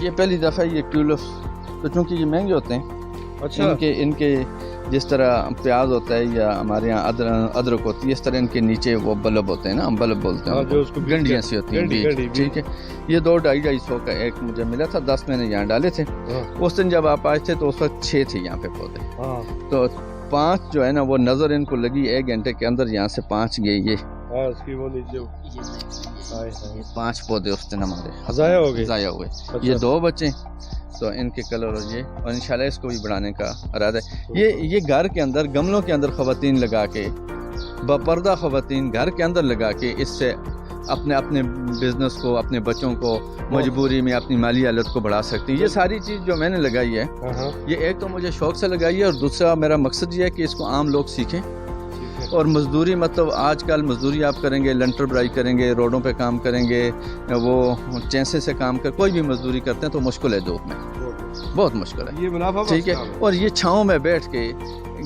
یہ پہلی دفعہ یہ ٹیولپس تو چونکہ یہ مہنگے ہوتے ہیں. اچھا ان کے جس طرح پیاز ہوتا ہے یا ہمارے یہاں ادرک ہوتی ہے اس طرح ان کے نیچے وہ بلب ہوتے ہیں نا, ہم بلب بولتے ہیں, جو اس کو گنڈیاں سی ہوتی ہیں بیج. ٹھیک ہے, یہ 200-250 کا ایک مجھے ملا تھا, 10 میں نے یہاں ڈالے تھے. اس دن جب آپ آئے تھے تو اس وقت 6 تھے یہاں پہ پودے, تو 5 جو ہے نا وہ نظر ان کو لگی 1 گھنٹے کے اندر, یہاں سے 5 گئے. یہ اس کی وہ نیچے 5 پودے اس دن ہمارے ضائع ہوئے. یہ 2 بچے تو ان کے کلر اور انشاءاللہ اس کو بھی بڑھانے کا ارادہ ہے. یہ گھر کے اندر گملوں کے اندر خواتین لگا کے, باپردہ خواتین گھر کے اندر لگا کے اس سے اپنے بزنس کو, اپنے بچوں کو مجبوری میں اپنی مالی حالت کو بڑھا سکتی ہیں. یہ ساری چیز جو میں نے لگائی ہے یہ ایک تو مجھے شوق سے لگائی ہے, اور دوسرا میرا مقصد یہ ہے کہ اس کو عام لوگ سیکھیں. اور مزدوری مطلب آج کل مزدوری آپ کریں گے, لنٹر برائی کریں گے, روڈوں پہ کام کریں گے, وہ چینسے سے کام کوئی بھی مزدوری کرتے ہیں تو مشکل ہے, دھوپ میں بہت مشکل ہے. یہ منافع ٹھیک ہے, اور یہ چھاؤں میں بیٹھ کے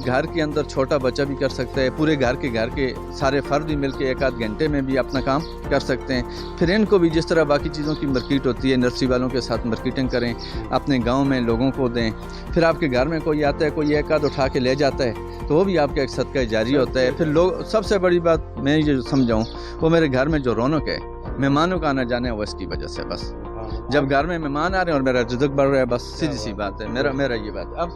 گھر کے اندر چھوٹا بچہ بھی کر سکتا ہے, پورے گھر کے سارے فرد بھی مل کے 1-8 گھنٹے میں بھی اپنا کام کر سکتے ہیں. پھر ان کو بھی جس طرح باقی چیزوں کی مارکیٹ ہوتی ہے, نرسری والوں کے ساتھ مارکیٹنگ کریں, اپنے گاؤں میں لوگوں کو دیں. پھر آپ کے گھر میں کوئی آتا ہے, کوئی 1-8 اٹھا کے لے جاتا ہے تو وہ بھی آپ کا ایک صدقہ جاری ہوتا ہے. پھر لوگ, سب سے بڑی بات میں یہ سمجھاؤں, وہ میرے گھر میں جو رونق ہے مہمانوں کا آنا جانا ہے وہ اس کی وجہ سے. بس جب گھر میں مہمان آ رہے ہیں اور میرا رزق بڑھ رہا ہے, بس سیدھی سی بات ہے. میرا یہ بات ہے. اب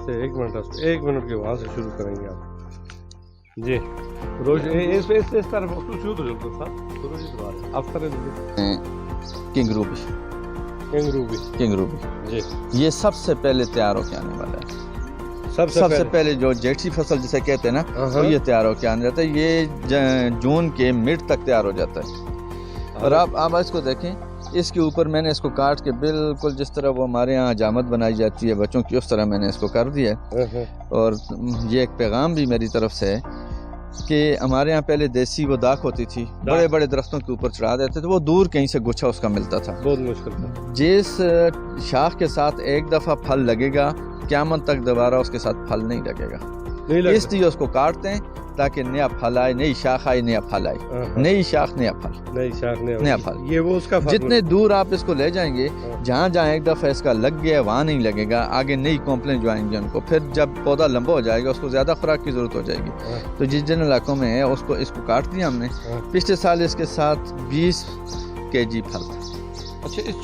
ایک منٹ کے وہاں سے شروع کریں گے آپ جی. اس طرف شروع تو کنگ روبی جی, یہ سب سے پہلے تیار ہو کے آنے والا ہے. سب سے پہلے جو جیٹھی فصل جسے کہتے ہیں نا, وہ یہ تیار ہو کے آنے جاتا ہے. یہ جون کے مڈ تک تیار ہو جاتا ہے. اور آپ اس کو دیکھیں, اس کے اوپر میں نے اس کو کاٹ کے بالکل جس طرح وہ ہمارے یہاں حجامت بنائی جاتی ہے بچوں کی, اس طرح میں نے اس کو کر دیا ہے. اور یہ ایک پیغام بھی میری طرف سے ہے کہ ہمارے یہاں پہلے دیسی وہ داخ ہوتی تھی, بڑے بڑے درختوں کے اوپر چڑھا دیتے تھے, وہ دور کہیں سے گچھا اس کا ملتا تھا, بہت مشکل تھا. جس شاخ کے ساتھ ایک دفعہ پھل لگے گا, قیامت تک دوبارہ اس کے ساتھ پھل نہیں لگے گا. اس لیے اس کو کاٹتے ہیں تاکہ نیا پھل آئے, نئی شاخ آئے, نیا پھل آئے, نئی شاخ نیا پھل. یہ وہ اس کا جتنے دور آپ اس کو لے جائیں گے, جہاں ایک دفعہ اس کا لگ گیا وہاں نہیں لگے گا, آگے نئی کمپلین جو آئیں گے ان کو. پھر جب پودا لمبا ہو جائے گا اس کو زیادہ خوراک کی ضرورت ہو جائے گی. تو جن علاقوں میں ہے اس کو کاٹ دیا ہم نے. پچھلے سال اس کے ساتھ 20 kg پھل تھا. اچھا, اس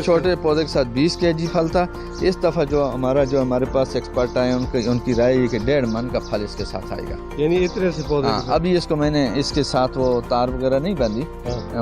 چھوٹے پودے کے ساتھ 20 kg پھل تھا. اس دفعہ جو ہمارے پاس ایکسپرٹ آئے ان کی رائے یہ کہ 1.5 من کا پھل اس کے ساتھ آئے گا. یعنی اتنے سے پودے. ابھی اس کو میں نے اس کے ساتھ وہ تار وغیرہ نہیں باندھی,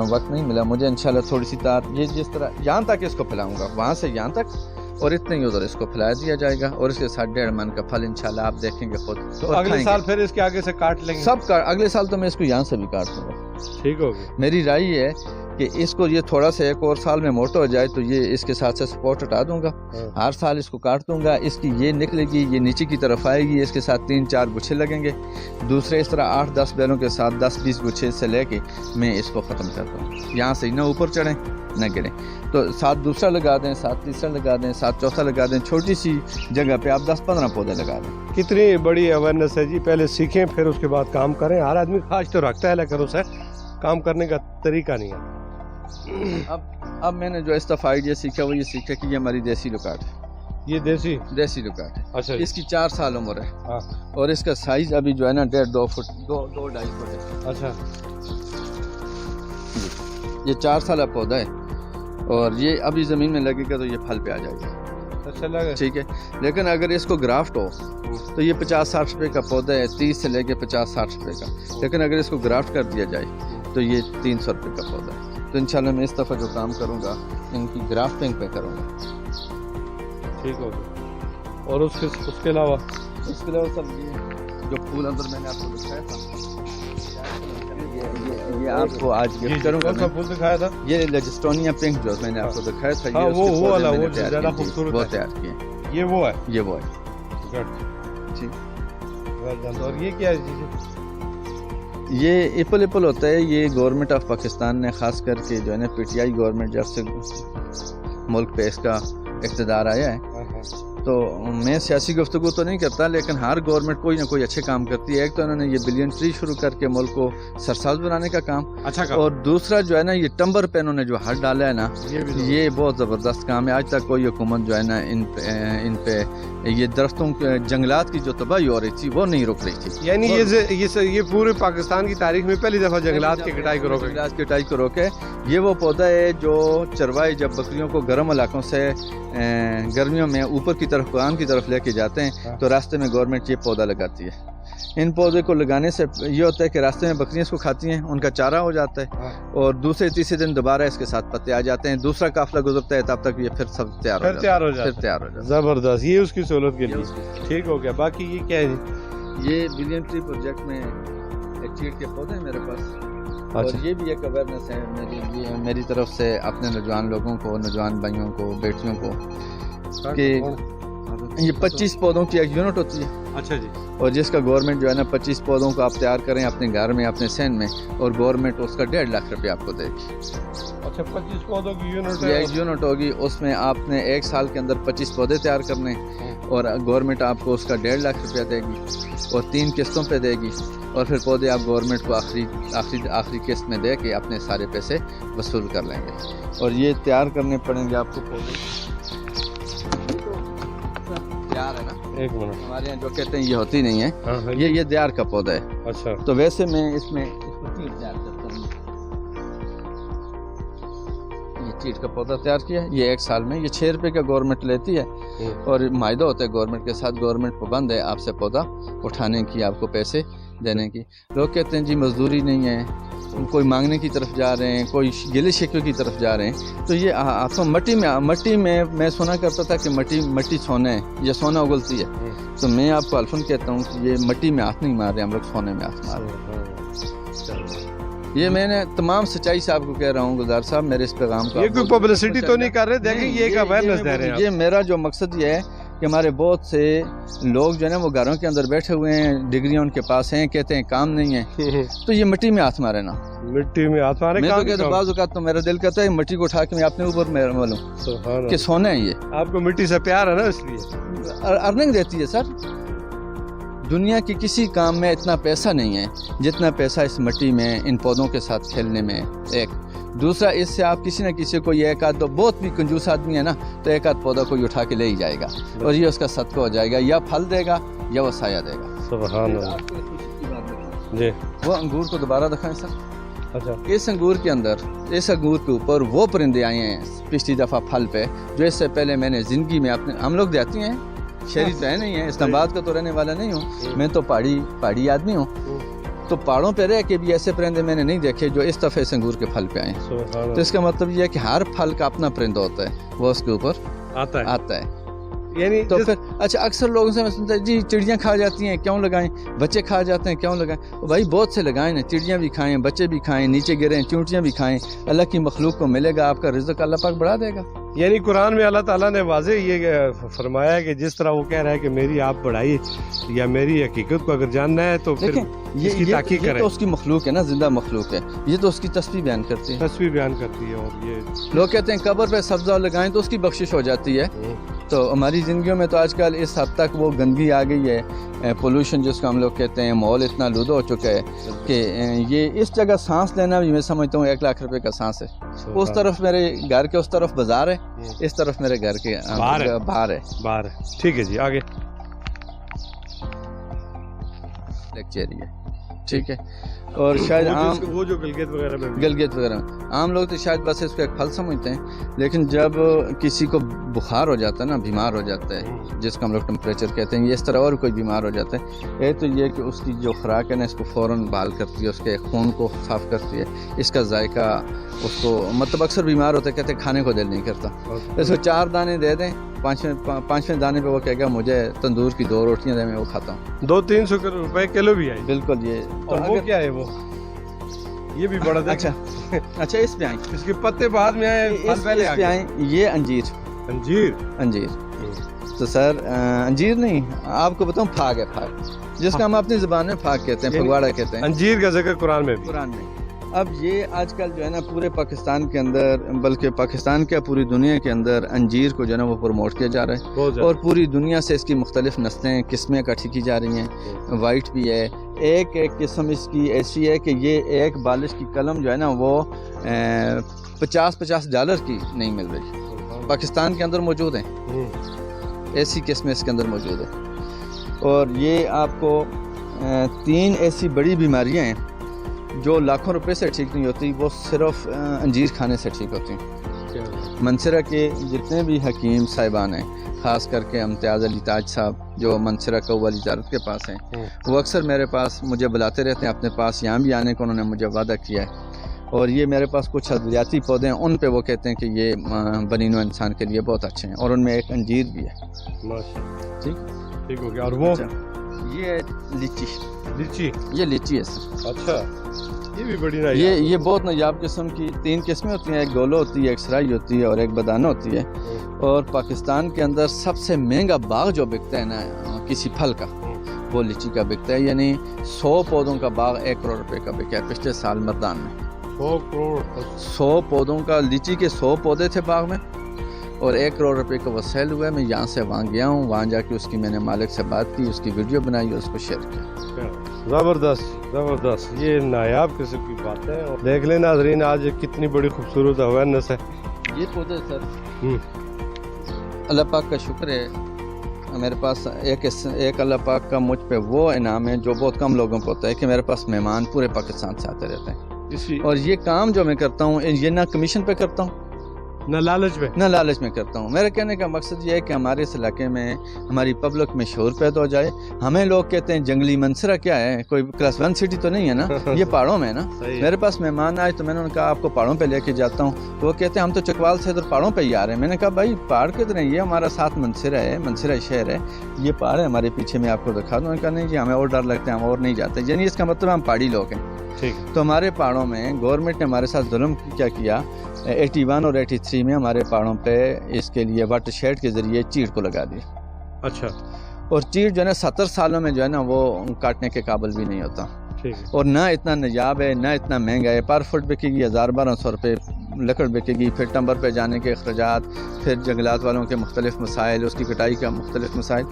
وقت نہیں ملا مجھے. انشاءاللہ تھوڑی سی تار, یہ جس طرح یہاں تک اس کو پھیلاؤں گا, وہاں سے یہاں تک, اور اتنے ہی ادھر اس کو پھیلا دیا جائے گا. اور اس کے ساتھ 1.5 من کا پھل انشاءاللہ آپ دیکھیں گے خود. تو اگلے سال پھر اس کے آگے سے کاٹ لیں گے سب. اگلے سال تو میں اس کو یہاں سے بھی کاٹ دوں گا. ٹھیک ہوگی. میری رائے یہ ہے کہ اس کو یہ تھوڑا سا 1 اور سال میں موٹا ہو جائے تو یہ اس کے ساتھ سے سپورٹ ہٹا دوں گا. ہر سال اس کو کاٹ دوں گا. اس کی یہ نکلے گی, یہ نیچے کی طرف آئے گی, اس کے ساتھ 3-4 گچھے لگیں گے. دوسرے اس طرح 8-10 بیلوں کے ساتھ 10-20 گچھے سے لے کے میں اس کو ختم کرتا ہوں. یہاں سے نہ اوپر چڑھیں نہ گریں. تو ساتھ دوسرا لگا دیں, ساتھ تیسرا لگا دیں, ساتھ چوتھا لگا دیں. چھوٹی سی جگہ پہ آپ 10-15 پودے لگا دیں. کتنی بڑی اویئرنیس ہے جی. پہلے سیکھیں پھر اس کے بعد کام کریں. ہر آدمی خواہش تو رکھتا ہے لیکن اسے کام کرنے کا طریقہ نہیں ہے. اب میں نے جو اس دفعہ آئیڈیا سیکھا وہ یہ سیکھا کہ یہ ہماری دیسی لکاٹ ہے. یہ دیسی لکاٹ ہے. اچھا, اس کی 4 سال عمر ہے. اور اس کا سائز ابھی جو ہے نا 1.5-2 فٹ 2-2.5 فٹ ہے. اچھا, یہ 4 سالہ پودا ہے اور یہ ابھی زمین میں لگے گا تو یہ پھل پہ آ جائے گا. اچھا لگا. ٹھیک ہے, لیکن اگر اس کو گرافٹ ہو تو یہ 50-60 روپے کا پودا ہے, 30 سے لے کے 50-60 روپے کا. لیکن اگر اس کو گرافٹ کر دیا جائے تو یہ 300 روپے کا پودا ہے. تو انشاءاللہ میں اس دفعہ جو کام کروں گا ان کی گرافٹنگ پہ کروں گا. ٹھیک ہوگا. اور اس کے علاوہ سر یہ جو پھول اندر میں نے آپ کو دکھایا تھا, یہ آپ کو آج گفٹ کروں گا. کون سا پھول دکھایا تھا؟ یہ لیجسٹونیا پنک جو میں نے آپ کو دکھایا تھا, وہ والا, وہ زیادہ خوبصورت وہ تیار کیے. یہ وہ ہے. ٹھیک. اور یہ کیا ہے؟ یہ ایپل ہوتا ہے. یہ گورنمنٹ آف پاکستان نے خاص کر کے جو ہے نا PTI گورنمنٹ جب سے ملک پہ اس کا اقتدار آیا ہے تو میں سیاسی گفتگو تو نہیں کرتا، لیکن ہر گورنمنٹ کوئی نہ کوئی اچھے کام کرتی ہے. ایک تو انہوں نے یہ بلین ٹری شروع کر کے ملک کو سرسبز بنانے کا کام، اچھا اور دوسرا جو ہے نا یہ ٹمبر پہ انہوں نے جو ہاتھ ڈالا ہے نا، یہ بہت زبردست کام ہے. آج تک کوئی حکومت جو ہے نا ان پہ یہ درختوں جنگلات کی جو تباہی ہو رہی تھی وہ نہیں رک رہی تھی. یعنی یہ پورے پاکستان کی تاریخ میں پہلی دفعہ جنگلات کی کٹائی کو روکے. جنگلات کی کٹائی کو روکے. یہ وہ پودا ہے جو چرواہے جب بکریوں کو گرم علاقوں سے گرمیوں میں اوپر کی طرف قرآن کی طرف لے کے جاتے ہیں تو راستے میں گورنمنٹ یہ پودا لگاتی ہے. ان پودے کو لگانے سے یہ ہوتا ہے کہ راستے میں بکریاں اس کو کھاتی ہیں، ان کا چارہ ہو جاتا ہے، اور دوسرے تیسرے دن دوبارہ اس کے ساتھ پتے آ جاتے ہیں. دوسرا قافلہ گزرتا ہے تب تک یہ پھر سب تیار ہو جاتا ہے. زبردست، یہ اس کی سہولت کے لیے ٹھیک ہو گیا. باقی یہ کیا ہے؟ یہ بلین ٹری پروجیکٹ میں ایک چیڑ کے پودے ہیں میرے پاس، اور یہ بھی ایک اویئرنیس ہے میری طرف سے اپنے نوجوان لوگوں کو، نوجوان بھائیوں کو، بیٹیوں کو، کہ یہ 25 پودوں کی ایک یونٹ ہوتی ہے. اچھا جی. اور جس کا گورنمنٹ جو ہے نا 25 پودوں کو آپ تیار کریں اپنے گھر میں، اپنے سین میں، اور گورنمنٹ اس کا 1.5 لاکھ روپے آپ کو دے گی. اچھا 25 پودوں کی یونٹ یہ ایک یونٹ ہوگی، اس میں آپ نے 1 سال کے اندر 25 پودے تیار کرنے، اور گورنمنٹ آپ کو اس کا 1.5 لاکھ روپیہ دے گی، اور 3 قسطوں پہ دے گی. اور پھر پودے آپ گورنمنٹ کو آخری قسط میں دے کے اپنے سارے پیسے وصول کر لیں گے. اور یہ تیار کرنے پڑیں گے آپ کو پودے. دیار ہے نا، ایک منٹ، ہمارے یہاں جو کہتے ہیں یہ ہوتی نہیں ہے، یہ دیار کا پودا ہے. اچھا. تو ویسے میں اس کو چیٹ تیار کرتا ہوں. یہ چیٹ کا پودا تیار کیا ہے، یہ 1 سال میں یہ 6 روپے کا گورنمنٹ لیتی ہے، اور معاہدہ ہوتا ہے گورنمنٹ کے ساتھ. گورنمنٹ پابند ہے آپ سے پودا اٹھانے کی، آپ کو پیسے دینے کی. لوگ کہتے ہیں جی مزدوری نہیں ہے، کوئی مانگنے کی طرف جا رہے ہیں، کوئی گلے شکوے کی طرف جا رہے ہیں. تو یہ آپ مٹی میں میں سونا کرتا تھا کہ مٹی سونا ہے، یہ سونا اگلتی ہے. تو میں آپ کو الفن کہتا ہوں کہ یہ مٹی میں ہاتھ نہیں مار رہے ہم لوگ، سونے میں ہاتھ مار رہے ہیں. یہ میں نے تمام سچائی سے آپ کو کہہ رہا ہوں گلزار صاحب، میرے اس پیغام کا یہ کوئی پبلسٹی تو نہیں کر رہے، دیکھیں یہ ایک اویئرنیس دے رہے ہیں. یہ میرا جو مقصد یہ ہے کہ ہمارے بہت سے لوگ جو ہے نا وہ گھروں کے اندر بیٹھے ہوئے ہیں، ڈگریاں ان کے پاس ہیں، کہتے ہیں کام نہیں ہے. تو یہ مٹی میں ہاتھ مارے نا، مٹی میں ہاتھ مارے. میں تو کہتا ہوں بعض اوقات تو میرا دل کرتا ہے مٹی کو اٹھا کے میں اپنے اوپر ملوں کہ سونا ہے. یہ آپ کو مٹی سے پیار ہے نا، اس لیے ارننگ دیتی ہے. سر دنیا کی کسی کام میں اتنا پیسہ نہیں ہے جتنا پیسہ اس مٹی میں ان پودوں کے ساتھ کھیلنے میں. ایک دوسرا، اس سے آپ کسی نہ کسی کو یہ 1 آدھ بہت بھی کنجوس آدمی ہے نا تو 1 آدھ پودا کوئی اٹھا کے لے ہی جائے گا، اور یہ اس کا صدقہ ہو جائے گا، یا پھل دے گا یا وہ سایہ دے گا. سبحان اللہ. جی وہ انگور کو دوبارہ دکھائیں سر. اچھا. اس انگور کے اندر، اس انگور کے اوپر وہ پرندے آئے ہیں پچھلی دفعہ پھل پہ، جو اس سے پہلے میں نے زندگی میں ہم لوگ دیہاتی ہیں، شہری تو ہے نہیں ہے، اسلام آباد کا تو رہنے والا نہیں ہوں میں، تو پہاڑی آدمی ہوں. تو پہاڑوں پہ رہ کے بھی ایسے پرندے میں نے نہیں دیکھے جو اس دفعہ اس انگور کے پھل پہ آئے. تو اس کا مطلب یہ ہے کہ ہر پھل کا اپنا پرندہ ہوتا ہے، وہ اس کے اوپر آتا ہے. یعنی تو پھر اچھا اکثر لوگوں سے میں سنتا ہے جی چڑیاں کھا جاتی ہیں کیوں لگائیں، بچے کھا جاتے ہیں کیوں لگائیں. بھائی بہت سے لگائیں نا، چڑیاں بھی کھائیں، بچے بھی کھائیں، نیچے گریں چونٹیاں بھی کھائیں. اللہ کی مخلوق کو ملے گا، آپ کا رزق اللہ پاک بڑھا دے گا. یعنی قرآن میں اللہ تعالیٰ نے واضح یہ فرمایا ہے کہ جس طرح وہ کہہ رہا ہے کہ میری آپ بڑھائی یا میری حقیقت کو اگر جاننا ہے تو پھر اس کی تحقیق کریں. یہ تو اس کی مخلوق ہے نا، زندہ مخلوق ہے، یہ تو اس کی تسبیح بیان کرتی ہے. تسبیح بیان کرتی ہے. اور یہ لوگ کہتے ہیں قبر پہ سبزہ لگائیں تو اس کی بخشش ہو جاتی ہے. تو ہماری زندگیوں میں تو آج کل اس حد تک وہ گندگی آ گئی ہے، پولوشن جس کو ہم لوگ کہتے ہیں، ماحول اتنا آلودہ ہو چکا ہے کہ یہ اس جگہ سانس لینا بھی میں سمجھتا ہوں 1 لاکھ روپے کا سانس ہے. اس طرف میرے گھر کے اس طرف بازار ہے، اس طرف میرے گھر کے باہر ہے. ٹھیک ہے جی، آگے لیکچر ہے. ٹھیک ہے. اور شاید عام وہ جو گلگت وغیرہ میں عام لوگ تو شاید بس اس کو ایک پھل سمجھتے ہیں، لیکن جب کسی کو بخار ہو جاتا ہے نا، بیمار ہو جاتا ہے، جس کو ہم لوگ ٹمپریچر کہتے ہیں، یہ اس طرح اور کوئی بیمار ہو جاتا ہے، تو یہ کہ اس کی جو خوراک ہے نا اس کو فوراً بحال کرتی ہے، اس کے خون کو صاف کرتی ہے، اس کا ذائقہ اس کو، مطلب اکثر بیمار ہوتے کہتے ہیں کھانے کو دل نہیں کرتا، اس کو 4 دانے دے دیں، 5ویں دانے پہ وہ کہے گا مجھے تندور کی 2 روٹیاں دیں، میں وہ کھاتا ہوں. 200-300 روپے کلو بھی آئی. بالکل. یہ اور وہ کیا ہے؟ وہ یہ بھی بڑا. اچھا اس پہ آئیں، اس کے پتے بعد میں آئے، اس پہ آئیں. یہ انجیر. تو سر انجیر نہیں، آپ کو بتاؤں پھاگ ہے. پھاگ جس کا ہم اپنی زبان میں پھاگ کہتے ہیں، پھگواڑا کہتے ہیں. انجیر کا ذکر قرآن میں بھی. اب یہ آج کل جو ہے نا پورے پاکستان کے اندر، بلکہ پاکستان کیا پوری دنیا کے اندر انجیر کو جو ہے نا وہ پروموٹ کیا جا رہا ہے، اور پوری دنیا سے اس کی مختلف نسلیں قسمیں اکٹھی کی جا رہی ہیں. وائٹ بھی ہے، ایک قسم اس کی ایسی ہے کہ یہ ایک بالش کی کلم جو ہے نا وہ $50 کی نہیں مل رہی، پاکستان کے اندر موجود ہیں. ایسی قسمیں اس کے اندر موجود ہیں. اور یہ آپ کو 3 ایسی بڑی بیماریاں ہیں جو لاکھوں روپے سے ٹھیک نہیں ہوتی، وہ صرف انجیر کھانے سے ٹھیک ہوتی ہیں. منصرہ کے جتنے بھی حکیم صاحبان ہیں، خاص کر کے امتیاز علی تاج صاحب جو منصرہ کو والی جارت کے پاس ہیں، وہ اکثر میرے پاس مجھے بلاتے رہتے ہیں اپنے پاس، یہاں بھی آنے کو انہوں نے مجھے وعدہ کیا ہے. اور یہ میرے پاس کچھ ادویاتی پودے ہیں، ان پہ وہ کہتے ہیں کہ یہ بنین و انسان کے لیے بہت اچھے ہیں، اور ان میں ایک انجیر بھی ہے. ٹھیک ہو گیا. اور وہ یہ لیچی یہ لیچی ہے سر. اچھا، یہ بھی بڑی نا، یہ بہت نایاب قسم کی 3 قسمیں ہوتی ہیں، ایک گولو ہوتی ہے، ایک سرائی ہوتی ہے، اور ایک بدانہ ہوتی ہے. اور پاکستان کے اندر سب سے مہنگا باغ جو بکتا ہے نا کسی پھل کا، وہ لیچی کا بکتا ہے. یعنی 100 پودوں کا باغ 1 کروڑ روپے کا بکا ہے پچھلے سال مردان میں. 100 پودوں کا، لیچی کے 100 پودے تھے باغ میں، اور 1 کروڑ روپے کا وہ سیل ہوا ہے. میں یہاں سے وہاں گیا ہوں، وہاں جا کے اس کی میں نے مالک سے بات کی، اس کی ویڈیو بنائی اور اس کو شیئر کیا. زبردست، یہ نایاب قسم کی بات ہے. دیکھ لیں ناظرین، آج کتنی بڑی خوبصورت اویئرنیس ہے. یہ پودے سر اللہ پاک کا شکر ہے، میرے پاس ایک اللہ پاک کا مجھ پہ وہ انعام ہے جو بہت کم لوگوں کو ہوتا ہے، کہ میرے پاس مہمان پورے پاکستان سے آتے رہتے ہیں. اور یہ کام جو میں کرتا ہوں، یہ نہ کمیشن پہ کرتا ہوں، نہ لالچ میں کرتا ہوں. میرے کہنے کا مقصد یہ ہے کہ ہمارے اس علاقے میں ہماری پبلک میں شعور پیدا ہو جائے. ہمیں لوگ کہتے ہیں جنگلی منصرہ کیا ہے، کوئی کلاس 1 سٹی تو نہیں ہے نا، یہ پہاڑوں میں ہے نا. میرے پاس مہمان آئے تو میں نے ان کہا آپ کو پہاڑوں پہ لے کے جاتا ہوں، تو وہ کہتے ہیں ہم تو چکوال سے ادھر پہاڑوں پہ ہی آ رہے ہیں. میں نے کہا بھائی پہاڑ کدھر ہیں، یہ ہمارا ساتھ منصرہ ہے، منصرہ شہر ہے، یہ پہاڑ ہے ہمارے پیچھے، میں آپ کو دکھا دوں. کہا نہیں جی ہمیں اور ڈر لگتا ہے، ہم اور نہیں جاتے. یعنی اس کا مطلب ہم پہاڑی لوگ ہیں. تو ہمارے پہاڑوں میں گورنمنٹ نے ہمارے ساتھ ظلم کیا 81 اور 83 میں ہمارے پہاڑوں پہ اس کے لیے واٹر شیڈ کے ذریعے چیڑ کو لگا دیا. اچھا. اور چیڑ جو ہے نا 70 سالوں میں جو ہے نا وہ کاٹنے کے قابل بھی نہیں ہوتا، اور نہ اتنا نایاب ہے، نہ اتنا مہنگا ہے. پر فٹ بکے گی 1000-1200 روپے لکڑ بکے گی، پھر ٹمبر پہ جانے کے اخراجات، پھر جنگلات والوں کے مختلف مسائل، اس کی کٹائی کا مختلف مسائل.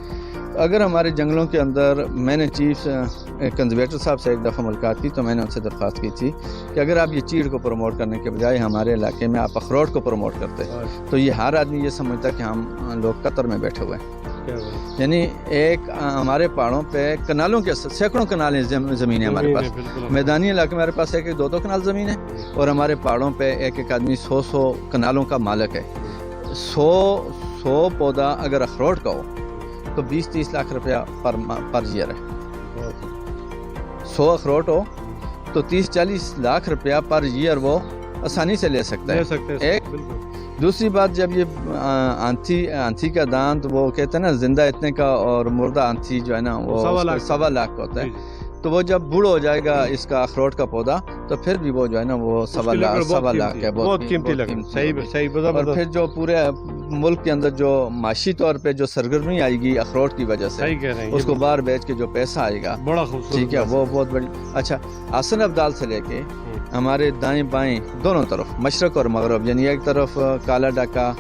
اگر ہمارے جنگلوں کے اندر، میں نے چیف کنزرویٹر صاحب سے ایک دفعہ ملاقات کی تو میں نے ان سے درخواست کی تھی کہ اگر آپ یہ چیڑ کو پروموٹ کرنے کے بجائے ہمارے علاقے میں آپ اخروٹ کو پروموٹ کرتے تو یہ ہر آدمی یہ سمجھتا کہ ہم لوگ قطر میں بیٹھے ہوئے ہیں. یعنی ایک ہمارے پہاڑوں پہ کنالوں کے سینکڑوں کنالیں زمینیں ہمارے پاس، میدانی علاقے میں ہمارے پاس 1-2 کنال زمین ہے، اور ہمارے پہاڑوں پہ ایک آدمی 100 کنالوں کا مالک ہے. 100 پودا اگر اخروٹ کا ہو تو 20-30 لاکھ روپیہ پر ایئر ہے. 100 اخروٹ ہو تو 30-40 لاکھ روپیہ پر ایئر وہ آسانی سے لے سکتا ہے. ایک دوسری بات، جب یہ آنتھی کا دانت وہ کہتے ہیں نا زندہ اتنے کا، اور مردہ آنتھی جو ہے نا وہ 1.25 لاکھ کا ہوتا ہے. تو وہ جب بوڑھ ہو جائے گا اس کا اخروٹ کا پودا تو پھر بھی وہ جو ہے نا وہ 1.25 لاکھ ہے، بہت قیمتی لگتا ہے. صحیح. اور پھر جو پورے ملک کے اندر جو معاشی طور پہ جو سرگرمی آئے گی اخروٹ کی وجہ سے، اس کو باہر بیچ کے جو پیسہ آئے گا بڑا خوبصورت، ٹھیک ہے، وہ بہت بڑی. اچھا، حسن ابدال سے لے کے ہمارے دائیں بائیں دونوں طرف، مشرق اور مغرب، یعنی ایک طرف کالا ڈاکا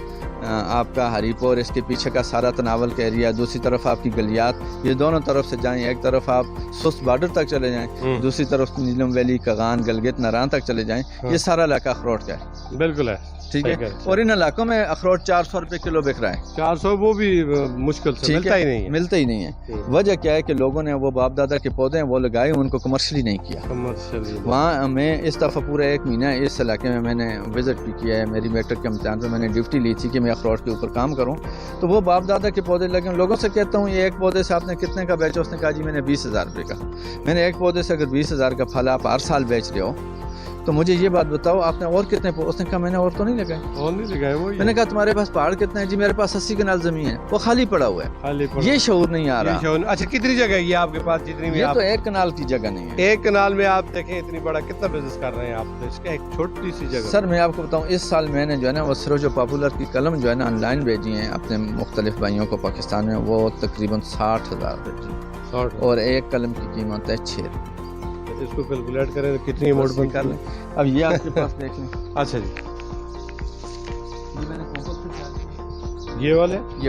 آپ کا ہری پور، اس کے پیچھے کا سارا تناول کا ایریا، دوسری طرف آپ کی گلیات، یہ دونوں طرف سے جائیں. ایک طرف آپ سست بارڈر تک چلے جائیں، دوسری طرف نیلم ویلی، کغان، گلگت، ناران تک چلے جائیں. یہ سارا علاقہ اخروٹ کا ہے. بالکل ہے. ٹھیک ہے. اور ان علاقوں میں اخروٹ 400 روپے کلو بک رہا ہے. 400 وہ بھی مشکل سے ملتا ہی نہیں ہے. وجہ کیا ہے کہ لوگوں نے وہ باپ دادا کے پودے ہیں وہ لگائے، ان کو کمرشلی نہیں کیا. وہاں میں اس دفعہ پورا 1 مہینہ اس علاقے میں نے وزٹ بھی کیا ہے. میری میٹرک کے امتحان میں نے ڈیوٹی لی تھی کہ میں اخروٹ کے اوپر کام کروں. تو وہ باپ دادا کے پودے لگے. لوگوں سے کہتا ہوں یہ ایک پودے سے آپ نے کتنے کا بیچا؟ اس نے کہا جی میں نے 20,000 روپے کا. میں نے ایک پودے سے اگر 20,000 کا پھل آپ ہر سال بیچ رہے ہو تو مجھے یہ بات بتاؤ آپ نے اور کتنے؟ اس نے کہا میں نے اور تو نہیں لگائے. میں نے کہا تمہارے پاس پہاڑ کتنے ہیں؟ جی میرے پاس 80 کنال زمین ہے، وہ خالی پڑا ہوا ہے. یہ شعور نہیں آ رہا. اچھا، کتنی جگہ ہے یہ آپ کے پاس؟ جتنی بھی یہ تو 1 کنال کی جگہ نہیں ہے. 1 کنال میں آپ دیکھیں اتنی بڑا کتنا بزنس کر رہے ہیں آپ. اس کا ایک چھوٹی سی جگہ. سر میں آپ کو بتاؤں اس سال میں نے جو ہے نا وہ سروج پاپولر کی قلم جو ہے نا آن لائن بھیجی ہیں اپنے مختلف بھائیوں کو پاکستان میں، وہ تقریباً 60,000 بھیجی، اور ایک قلم کی قیمت ہے 6 روپے. اس کو کیلکولیٹ کریں کتنی اماؤنٹ بند کر لیں. اب یہ آپ کے پاس دیکھ لیں, اچھا جی یہ میں نے کمپوز سے تیار کیا. یہ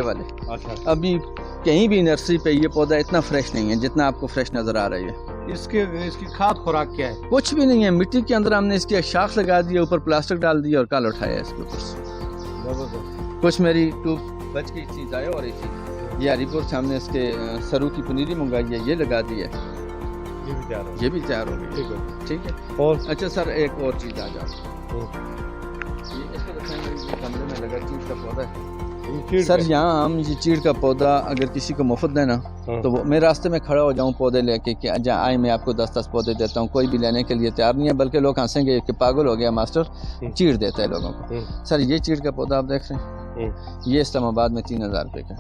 والے اچھا, ابھی کہیں بھی نرسری پہ یہ پودا اتنا فریش نہیں ہے جتنا آپ کو فریش نظر آ رہی ہے. اس کی کھاد خوراک کیا ہے؟ کچھ بھی نہیں ہے, مٹی کے اندر ہم نے اس کی شاخ لگا دی, اوپر پلاسٹک ڈال دیا اور کال اٹھایا اس کے اوپر سے. کچھ میری ٹوب بچ گئی تھی, ضائع ہو رہی تھی, یہ ہری پور سے ہم نے اس کے سرو کی پنیری منگائی ہے, یہ لگا دی ہے, یہ بھی تیار ہو گئی. ٹھیک ہے. اور اچھا سر ایک اور چیز آ جاؤ, یہ اس کو رکھیں میرے کمرے میں لگا چیڑ کا پودا ہے سر. یہاں ہم یہ چیڑ کا پودا اگر کسی کو مفت دینا تو وہ میں راستے میں کھڑا ہو جاؤں پودے لے کے کہ آئے میں آپ کو 10 پودے دیتا ہوں, کوئی بھی لینے کے لیے تیار نہیں ہے, بلکہ لوگ ہنسیں گے کہ پاگل ہو گیا ماسٹر, چیڑ دیتا ہے لوگوں کو. سر یہ چیڑ کا پودا آپ دیکھ رہے ہیں, یہ اسلام آباد میں 3000 روپے کا,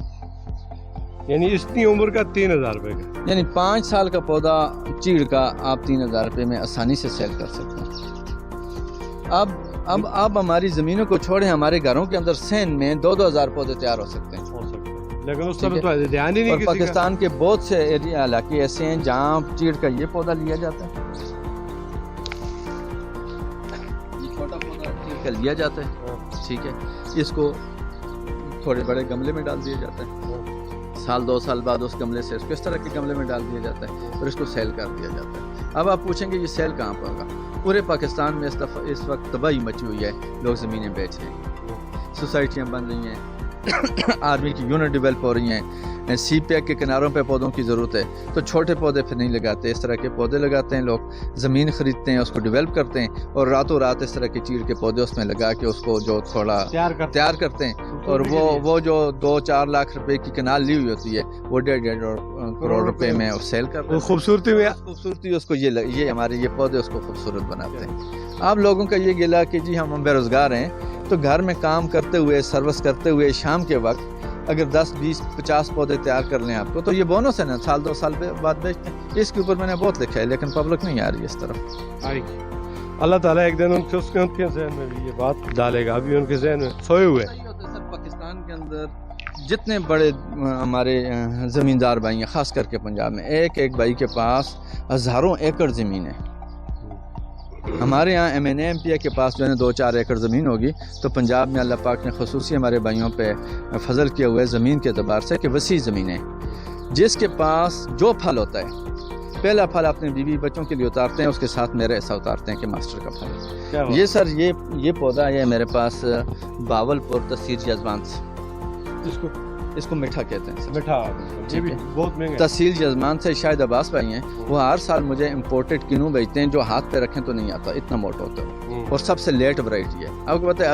یعنی اتنی عمر کا 3000 روپے کا, یعنی 5 سال کا پودا چیڑ کا آپ 3000 روپے میں آسانی سے سیل کر سکتے ہیں. اب ہماری زمینوں کو چھوڑیں, ہمارے گھروں کے اندر سین میں 2-2000 پودے تیار ہو سکتے ہیں, لیکن اس طرح تو دھیان ہی نہیں. اور پاکستان کے بہت سے ایریا علاقے ایسے ہیں جہاں چیڑ کا یہ پودا لیا جاتا ہے, یہ چھوٹا پودا چیڑ کا لیا جاتا ہے. ٹھیک ہے, اس کو تھوڑے بڑے گملے میں ڈال دیا جاتا ہے, 1-2 سال بعد اس گملے سے اس کو اس طرح کے گملے میں ڈال دیا جاتا ہے اور اس کو سیل کر دیا جاتا ہے. اب آپ پوچھیں گے یہ سیل کہاں پر ہوگا؟ پورے پاکستان میں اس وقت تباہی مچی ہوئی ہے, لوگ زمینیں بیچ رہے ہیں, سوسائٹیاں بن رہی ہیں, آرمی کی یونٹ ڈیولپ ہو رہی ہیں, سی پیک کے کناروں پہ پودوں کی ضرورت ہے, تو چھوٹے پودے پھر نہیں لگاتے, اس طرح کے پودے لگاتے ہیں لوگ, زمین خریدتے ہیں, اس کو ڈیولپ کرتے ہیں اور راتوں رات اس طرح کے چیڑ کے پودے اس میں لگا کے اس کو جو تھوڑا تیار کرتے ہیں, اور وہ جو 2-4 لاکھ روپے کی کنال لی ہوئی ہوتی ہے وہ 1.5 کروڑ روپے میں سیل کرتے ہیں. خوبصورتی اس کو یہ ہمارے یہ پودے اس کو خوبصورت بناتے ہیں. آپ لوگوں کا یہ گلا کہ جی ہم بے روزگار ہیں, تو گھر میں کام کرتے ہوئے سروس کرتے ہوئے شام کے وقت اگر 10-20-50 پودے تیار کر لیں آپ کو تو یہ بونس ہے نا, 1-2 سال بعد بیچتے ہیں. اس کے اوپر میں نے بہت لکھا ہے لیکن پبلک نہیں آ رہی اس طرف. اللہ تعالیٰ ایک دن ان کے ذہن میں بھی یہ بات ڈالے گا, ابھی ان کے ذہن میں سوئے ہوئے. سر پاکستان کے اندر جتنے بڑے ہمارے زمیندار بھائی ہیں, خاص کر کے پنجاب میں, ایک بھائی کے پاس ہزاروں ایکڑ زمین ہے. ہمارے یہاں MNA-MPA کے پاس جو ہے 2-4 ایکڑ زمین ہوگی, تو پنجاب میں اللہ پاک نے خصوصی ہمارے بھائیوں پہ فضل کیا ہوا ہے زمین کے اعتبار سے کہ وسیع زمینیں, جس کے پاس جو پھل ہوتا ہے پہلا پھل اپنے بیوی بچوں کے لیے اتارتے ہیں, اس کے ساتھ میرے ایسا اتارتے ہیں کہ ماسٹر کا پھل. یہ سر یہ پودا ہے میرے پاس باول پور تحصیل جزمان سے, اس کو میٹھا کہتے ہیں. میٹھا بہت مہنگا. تحصیل جزمان سے شاید عباس بھائی ہیں, وہ ہر سال مجھے امپورٹڈ کنو بیچتے ہیں جو ہاتھ پہ رکھیں تو نہیں آتا, اتنا موٹا ہوتا ہے اور سب سے لیٹ ورائٹی ہے. آپ کو پتہ ہے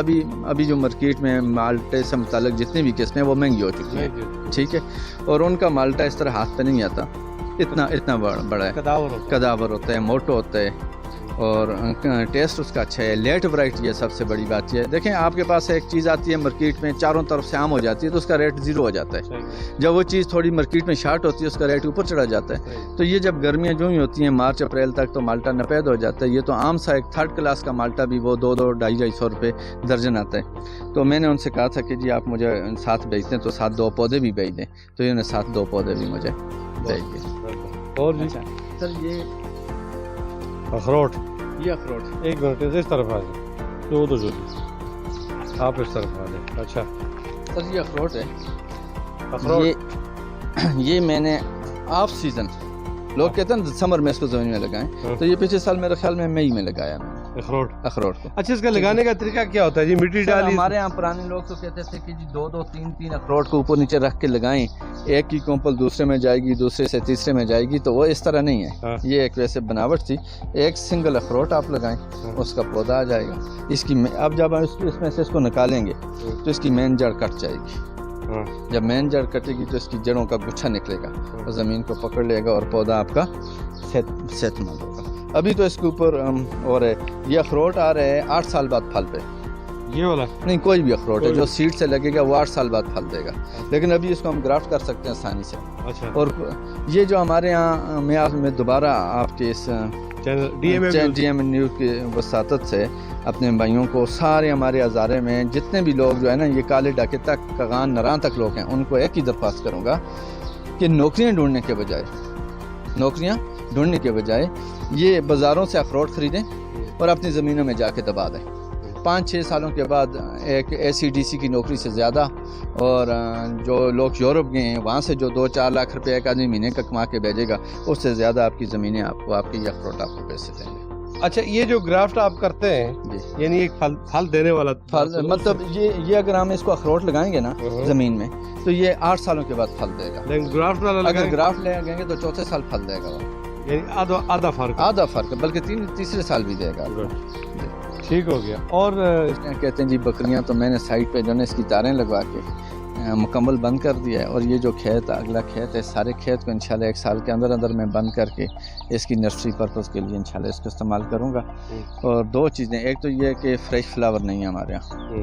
ابھی جو مارکیٹ میں مالٹے سے متعلق جتنی بھی قسمیں وہ مہنگی ہو چکی ہیں. ٹھیک ہے, اور ان کا مالٹا اس طرح ہاتھ پہ نہیں آتا, اتنا بڑا ہے, کداور ہوتا ہے, موٹا ہوتا ہے اور ٹیسٹ اس کا اچھا ہے. لیٹ ورائٹی ہے, سب سے بڑی بات یہ ہے. دیکھیں آپ کے پاس ایک چیز آتی ہے مارکیٹ میں چاروں طرف سے عام ہو جاتی ہے تو اس کا ریٹ 0 ہو جاتا ہے. جب وہ چیز تھوڑی مارکیٹ میں شارٹ ہوتی ہے اس کا ریٹ اوپر چڑھا جاتا ہے. تو یہ جب گرمیاں جو ہی ہوتی ہیں مارچ اپریل تک تو مالٹا نپید ہو جاتا ہے. یہ تو عام سا ایک 3rd کلاس کا مالٹا بھی وہ 200-250 روپے درجن آتا ہے. تو میں نے ان سے کہا تھا کہ جی آپ مجھے ساتھ بیچتے ہیں تو ساتھ 2 پودے بھی بیچ دیں, تو انہوں نے ساتھ 2 پودے بھی مجھے بیچ دیے. اور سر یہ اخروٹ, یہ اخروٹ ایک منٹ اس طرف آ جائیں, تو آپ اس طرف آ جائیں. اچھا سر یہ اخروٹ ہے. اخروٹ یہ میں نے آف سیزن, لوگ کہتے ہیں سمر میں اس کو زمین میں لگائیں, تو یہ پچھلے سال میرے خیال میں مئی میں لگایا میں نے اخروٹ کو. اچھا, اس کا لگانے کا طریقہ کیا ہوتا ہے جی؟ مٹی ڈالی. ہمارے یہاں پرانے لوگ تو کہتے تھے کہ جی 2-3 اخروٹ کو اوپر نیچے رکھ کے لگائیں, ایک کی کومپل دوسرے میں جائے گی, دوسرے سے تیسرے میں جائے گی, تو وہ اس طرح نہیں ہے. یہ ایک ویسے بناوٹ تھی. ایک سنگل اخروٹ آپ لگائیں, اس کا پودا آ جائے گا. اس کی اب جب اس میں سے اس کو نکالیں گے تو اس کی مین جڑ کٹ جائے گی. جب مین جڑ کٹے گی تو اس کی جڑوں کا گچھا نکلے گا اور زمین کو پکڑ لے گا اور پودا آپ کا صحت مند ہوگا. ابھی تو اس کے اوپر اور یہ اخروٹ آ رہے ہیں 8 سال بعد پھل پہ. یہ والا نہیں, کوئی بھی اخروٹ ہے جو سیڈ سے لگے گا وہ 8 سال بعد پھل دے گا, لیکن ابھی اس کو ہم گرافٹ کر سکتے ہیں آسانی سے. اور یہ جو ہمارے یہاں میں دوبارہ آپ کے اس DMM نیوز کی وساطت سے اپنے بھائیوں کو, سارے ہمارے ہزارے میں جتنے بھی لوگ جو ہے نا یہ کالے ڈاکے تک کغان نران تک لوگ ہیں, ان کو ایک ہی درخواست کروں گا کہ نوکریاں ڈھونڈنے کے بجائے نوکریاں ڈھونڈنے کے بجائے یہ بازاروں سے اخروٹ خریدیں اور اپنی زمینوں میں جا کے دبا دیں. 5-6 سالوں کے بعد ایک ACDC کی نوکری سے زیادہ، اور جو لوگ یورپ گئے ہیں وہاں سے جو 2-4 لاکھ روپے ایک آدمی مہینے کا کما کے بھیجے گا، اس سے زیادہ آپ کی زمینیں آپ کو، آپ کے یہ اخروٹ آپ کو پیسے دیں گے. اچھا، یہ جو گرافٹ آپ کرتے ہیں جی، یعنی ایک پھل دینے والا پھل، مطلب یہ اگر ہم اس کو اخروٹ لگائیں گے نا زمین میں تو یہ 8 سالوں کے بعد پھل دے گا. لیکن گرافٹ والا اگر گرافٹ لے گئے گے تو چوتھے سال پھل دے گا وہ، یعنی آدھا فرق. آدھا فرق، بلکہ تیسرے سال بھی دے گا. ٹھیک ہو گیا. اور کہتے ہیں جی بکریاں، تو میں نے سائڈ پہ جو ہے اس کی تاریں لگوا کے مکمل بند کر دیا ہے، اور یہ جو کھیت اگلا کھیت ہے، سارے کھیت کو انشاءاللہ 1 سال کے اندر میں بند کر کے اس کی نرسری پرپز کے لیے انشاءاللہ اس کو استعمال کروں گا. اور 2 چیزیں، ایک تو یہ کہ فریش فلاور نہیں ہے ہمارے یہاں.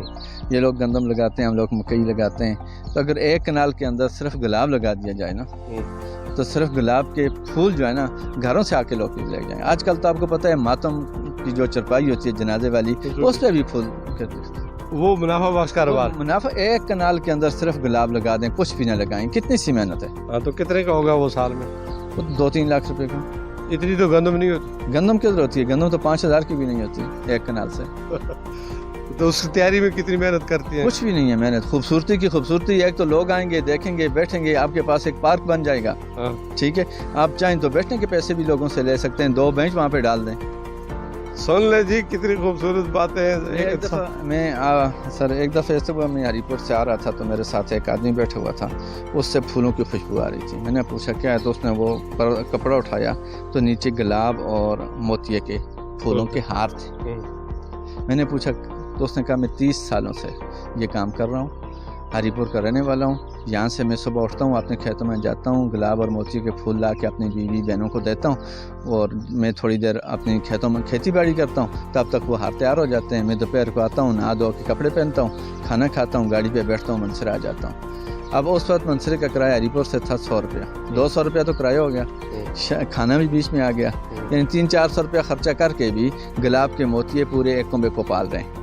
یہ لوگ گندم لگاتے ہیں، ہم لوگ مکئی لگاتے ہیں. تو اگر 1 کنال کے اندر صرف گلاب لگا دیا جائے نا، تو صرف گلاب کے پھول جو ہے نا گھروں سے آ کے لوگ لے جائیں. آج کل تو آپ کو پتہ ہے ماتم کی جو چرپائی ہوتی ہے جنازے والی، اس پہ بھی پھول، وہ منافع بخش کاروبار. منافع. 1 کنال کے اندر صرف گلاب لگا دیں، کچھ بھی نہ لگائیں، کتنی سی محنت ہے. ہاں، تو کتنے کا ہوگا وہ سال میں؟ 2-3 لاکھ روپے کا. اتنی تو گندم نہیں ہوتی. گندم کدھر ہوتی ہے؟ گندم تو 5,000 کی بھی نہیں ہوتی 1 کنال سے. تو اس کی تیاری میں کتنی محنت کرتی ہیں؟ کچھ بھی نہیں ہے محنت. خوبصورتی کی خوبصورتی، ایک تو لوگ آئیں گے، دیکھیں گے، بیٹھیں گے، آپ کے پاس ایک پارک بن جائے گا. ٹھیک ہے، آپ چاہیں تو بیٹھنے کے پیسے بھی لوگوں سے لے سکتے ہیں، 2 بینچ وہاں پہ ڈال دیں. سن لے جی، کتنی خوبصورت باتیں ہیں. ایک دفعہ ایسے ہوا، میں ہری پور سے آ رہا تھا تو میرے ساتھ ایک آدمی بیٹھا ہوا تھا، اس سے پھولوں کی خوشبو آ رہی تھی. میں نے پوچھا کیا ہے، تو اس نے وہ کپڑا اٹھایا تو نیچے گلاب اور موتیے کے پھولوں کے ہار تھے. میں نے پوچھا تو اس نے کہا میں 30 سالوں سے یہ کام کر رہا ہوں، ہری پور کا رہنے والا ہوں. یہاں سے میں صبح اٹھتا ہوں، اپنے کھیتوں میں جاتا ہوں، گلاب اور موتی کے پھول لا کے اپنی بیوی بہنوں کو دیتا ہوں، اور میں تھوڑی دیر اپنی کھیتوں میں کھیتی باڑی کرتا ہوں. تب تک وہ ہار تیار ہو جاتے ہیں. میں دوپہر کو آتا ہوں، نہا دھو کے کپڑے پہنتا ہوں، کھانا کھاتا ہوں، گاڑی پہ بیٹھتا ہوں، منسرا آ جاتا ہوں. اب اس وقت منسرے کا کرایہ ہری پور سے تھا 100 روپیہ. 200 روپیہ تو کرایہ ہو گیا، کھانا بھی بیچ میں آ گیا. یعنی 300-400 روپیہ خرچہ کر کے بھی گلاب کے موتیے پورے ایک کنبے کو پال رہے ہیں.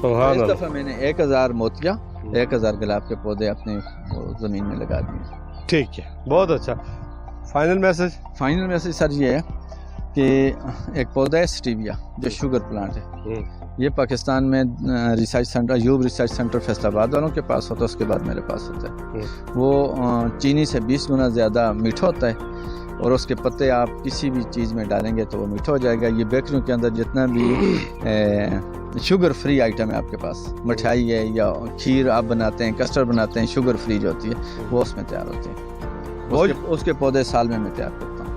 اس دفعہ میں نے 1000 موتیا، 1000 گلاب کے پودے اپنی زمین میں لگا دیے. ٹھیک ہے، بہت اچھا. فائنل میسج سر یہ ہے کہ ایک پودا ہے سٹیویا جو شوگر پلانٹ ہے. یہ پاکستان میں research centre, Ayub research centre Faisal آباد والوں کے پاس ہوتا ہے، اس کے بعد میرے پاس ہوتا ہے. وہ چینی سے 20 گنا زیادہ میٹھا ہوتا ہے، اور اس کے پتے آپ کسی بھی چیز میں ڈالیں گے تو وہ میٹھا ہو جائے گا. یہ بیکریوں کے اندر جتنا بھی شوگر فری آئٹم ہے آپ کے پاس، مٹھائی ہے یا کھیر آپ بناتے ہیں، کسٹرڈ بناتے ہیں، شوگر فری جو ہوتی ہے وہ اس میں تیار ہوتی ہے. اس کے پودے سال میں تیار کرتا ہوں.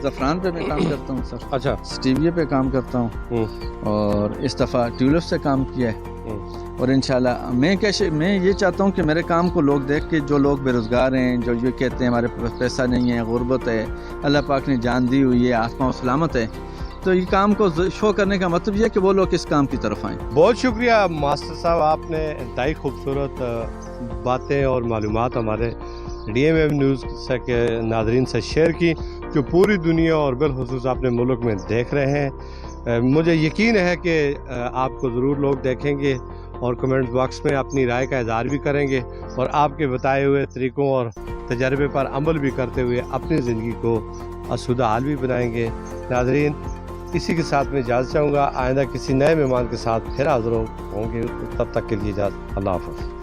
زعفران پہ میں کام کرتا ہوں سر. اچھا. سٹیویا پہ کام کرتا ہوں، اور اس دفعہ ٹیولپ سے کام کیا ہے. اور انشاءاللہ میں یہ چاہتا ہوں کہ میرے کام کو لوگ دیکھ کے، جو لوگ بے روزگار ہیں، جو یہ کہتے ہیں ہمارے پاس پیسہ نہیں ہے، غربت ہے، اللہ پاک نے جان دی ہوئی ہے، آسمان و سلامت ہے، تو یہ کام کو شو کرنے کا مطلب یہ ہے کہ وہ لوگ اس کام کی طرف آئیں. بہت شکریہ ماسٹر صاحب، آپ نے انتہائی خوبصورت باتیں اور معلومات ہمارے DMM نیوز کے ناظرین سے شیئر کی، جو پوری دنیا اور بالخصوص اپنے ملک میں دیکھ رہے ہیں. مجھے یقین ہے کہ آپ کو ضرور لوگ دیکھیں گے اور کمنٹ باکس میں اپنی رائے کا اظہار بھی کریں گے، اور آپ کے بتائے ہوئے طریقوں اور تجربے پر عمل بھی کرتے ہوئے اپنی زندگی کو آسودہ حال بھی بنائیں گے. ناظرین، اسی کے ساتھ میں اجازت چاہوں گا. آئندہ کسی نئے مہمان کے ساتھ پھر حاضر ہوں گے. تب تک کے لیے اجازت. اللہ حافظ.